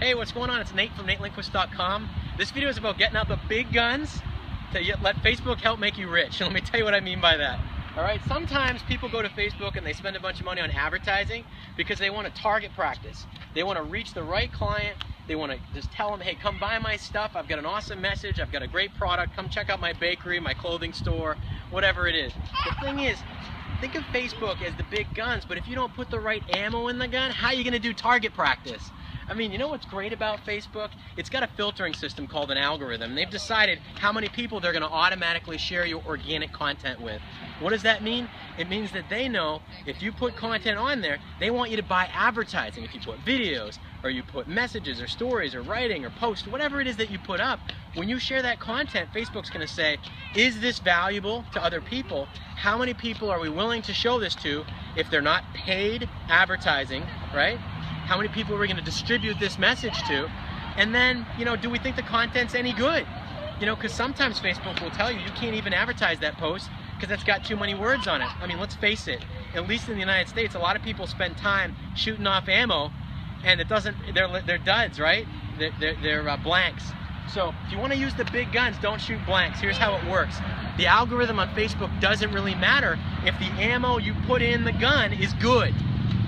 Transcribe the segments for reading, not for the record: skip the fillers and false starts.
Hey, what's going on? It's Nate from NateLindquist.com. This video is about getting out the big guns to let Facebook help make you rich. And let me tell you what I mean by that. All right, sometimes people go to Facebook and they spend a bunch of money on advertising because they want to target practice. They want to reach the right client. They want to just tell them, hey, come buy my stuff. I've got an awesome message. I've got a great product. Come check out my bakery, my clothing store, whatever it is. The thing is, think of Facebook as the big guns, but if you don't put the right ammo in the gun, how are you going to do target practice? I mean, you know what's great about Facebook? It's got a filtering system called an algorithm. They've decided how many people they're going to automatically share your organic content with. What does that mean? It means that they know if you put content on there, they want you to buy advertising. If you put videos, or you put messages, or stories, or writing, or posts, whatever it is that you put up, when you share that content, Facebook's going to say, is this valuable to other people? How many people are we willing to show this to if they're not paid advertising, right? How many people are we going to distribute this message to? And then, you know, do we think the content's any good? You know, because sometimes Facebook will tell you can't even advertise that post because that's got too many words on it. I mean, let's face it, at least in the United States, a lot of people spend time shooting off ammo and it doesn't, they're duds, right? They're blanks. So if you want to use the big guns, don't shoot blanks. Here's how it works. The algorithm on Facebook doesn't really matter if the ammo you put in the gun is good.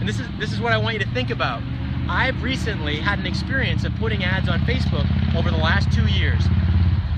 And this is what I want you to think about. I've recently had an experience of putting ads on Facebook over the last 2 years.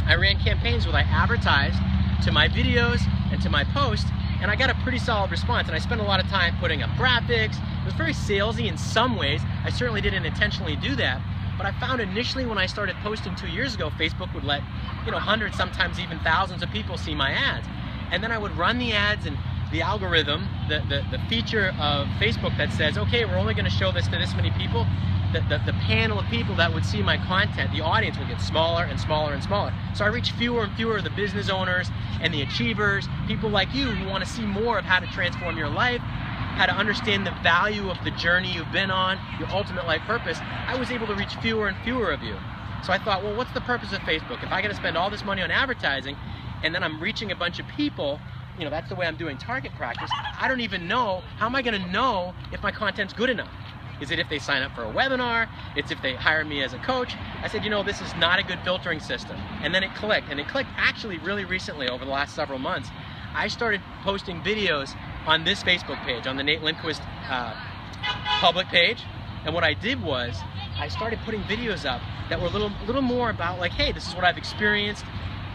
I ran campaigns where I advertised to my videos and to my posts, and I got a pretty solid response. And I spent a lot of time putting up graphics. It was very salesy in some ways. I certainly didn't intentionally do that. But I found initially when I started posting 2 years ago, Facebook would let, you know, hundreds, sometimes even thousands of people see my ads. And then I would run the ads, and the algorithm, the feature of Facebook that says, okay, we're only going to show this to this many people, the panel of people that would see my content, the audience would get smaller and smaller and smaller. So I reach fewer and fewer of the business owners and the achievers, people like you who want to see more of how to transform your life, how to understand the value of the journey you've been on, your ultimate life purpose. I was able to reach fewer and fewer of you. So I thought, well, what's the purpose of Facebook? If I got to spend all this money on advertising and then I'm reaching a bunch of people, you know, that's the way I'm doing target practice. I don't even know, how am I going to know if my content's good enough? Is it if they sign up for a webinar? It's if they hire me as a coach? I said, you know, this is not a good filtering system. And then it clicked, and it clicked actually really recently over the last several months. I started posting videos on this Facebook page, on the Nate Lindquist public page. And what I did was, I started putting videos up that were a little more about like, hey, this is what I've experienced.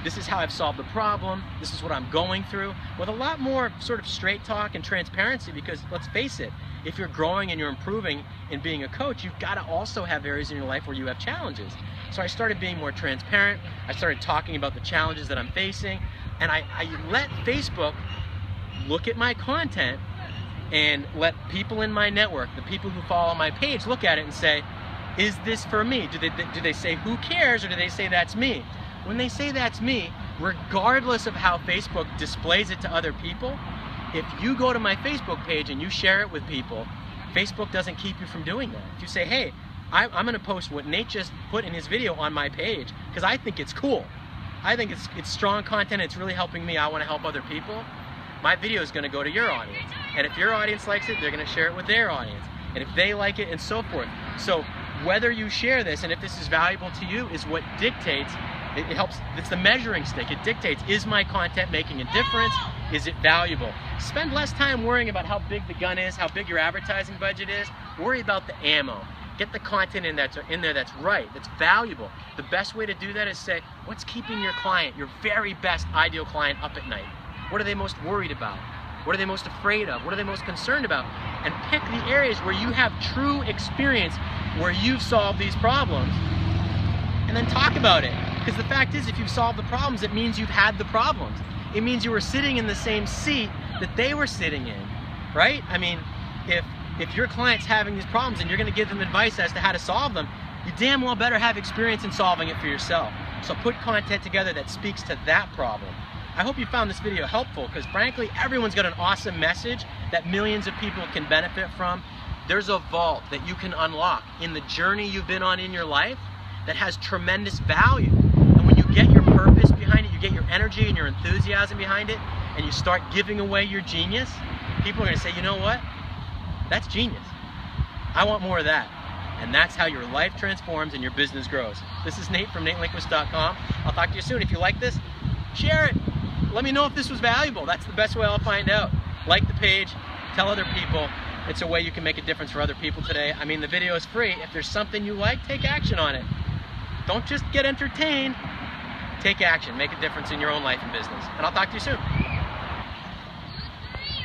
This is how I've solved the problem. This is what I'm going through, with a lot more sort of straight talk and transparency, because let's face it, if you're growing and you're improving in being a coach, you've got to also have areas in your life where you have challenges. So I started being more transparent. I started talking about the challenges that I'm facing, and I let Facebook look at my content and let people in my network, the people who follow my page, look at it and say, is this for me? Do they say who cares, or do they say that's me? When they say that's me, regardless of how Facebook displays it to other people, if you go to my Facebook page and you share it with people, Facebook doesn't keep you from doing that. If you say, hey, I'm going to post what Nate just put in his video on my page because I think it's cool. I think it's strong content. It's really helping me. I want to help other people. My video is going to go to your audience. And if your audience likes it, they're going to share it with their audience. And if they like it, and so forth. So whether you share this and if this is valuable to you is what dictates. It helps, it's the measuring stick. It dictates, is my content making a difference? Is it valuable? Spend less time worrying about how big the gun is, how big your advertising budget is. Worry about the ammo. Get the content in there that's right, that's valuable. The best way to do that is say, what's keeping your client, your very best ideal client, up at night? What are they most worried about? What are they most afraid of? What are they most concerned about? And pick the areas where you have true experience, where you've solved these problems, and then talk about it. Because the fact is, if you've solved the problems, it means you've had the problems. It means you were sitting in the same seat that they were sitting in, right? I mean, if your client's having these problems and you're going to give them advice as to how to solve them, you damn well better have experience in solving it for yourself. So put content together that speaks to that problem. I hope you found this video helpful, because frankly, everyone's got an awesome message that millions of people can benefit from. There's a vault that you can unlock in the journey you've been on in your life that has tremendous value. And when you get your purpose behind it, you get your energy and your enthusiasm behind it, and you start giving away your genius, people are going to say, you know what? That's genius. I want more of that. And that's how your life transforms and your business grows. This is Nate from NateLindquist.com. I'll talk to you soon. If you like this, share it. Let me know if this was valuable. That's the best way I'll find out. Like the page, tell other people. It's a way you can make a difference for other people today. I mean, the video is free. If there's something you like, take action on it. Don't just get entertained. Take action. Make a difference in your own life and business. And I'll talk to you soon.